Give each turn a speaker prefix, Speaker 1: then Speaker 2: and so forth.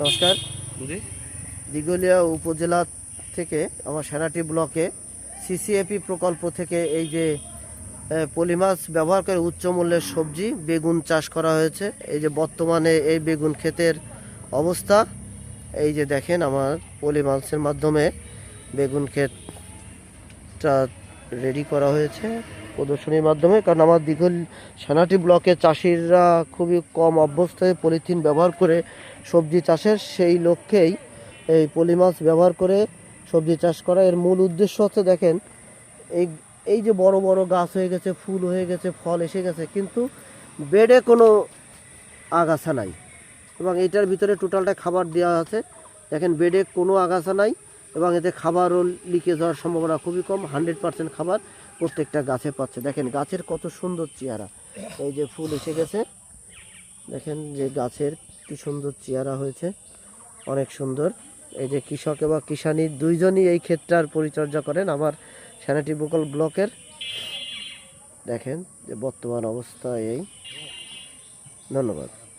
Speaker 1: নমস্কার। দিঘলিয়া উপজেলা থেকে আমার সেনাটি ব্লকে সিসিএপি প্রকল্প থেকে এই যে পলিমাছ ব্যবহার করে উচ্চ মূল্যের সবজি বেগুন চাষ করা হয়েছে। এই যে বর্তমানে এই বেগুন ক্ষেতের অবস্থা, এই যে দেখেন আমার পলিমাছের মাধ্যমে বেগুন ক্ষেতটা রেডি করা হয়েছে প্রদর্শনীর মাধ্যমে। কারণ আমার সেনাটি ব্লকে চাষিরা খুবই কম অভ্যস্ত হয়ে পলিথিন ব্যবহার করে সবজি চাষের, সেই লক্ষ্যেই এই পলিমাছ ব্যবহার করে সবজি চাষ করা। এর মূল উদ্দেশ্য হচ্ছে দেখেন এই এই যে বড় বড় গাছ হয়ে গেছে, ফুল হয়ে গেছে, ফল এসে গেছে, কিন্তু বেডে কোনো আগাছা নাই এবং এটার ভিতরে টোটালটা খাবার দেওয়া আছে। দেখেন বেডে কোনো আগাছা নাই এবং এতে খাবারও লিকেজ হওয়ার সম্ভাবনা খুবই কম। 100% খাবার প্রত্যেকটা গাছে পাচ্ছে। দেখেন গাছের কত সুন্দর চেহারা, এই যে ফুল এসে গেছে, দেখেন যে গাছের কি সুন্দর চেহারা হয়েছে, অনেক সুন্দর। এই যে কৃষক এবং কিষানি দুইজনই এই ক্ষেতটার পরিচর্যা করেন আমার সেনাটি ব্লকের। দেখেন যে বর্তমান অবস্থা এই। ধন্যবাদ।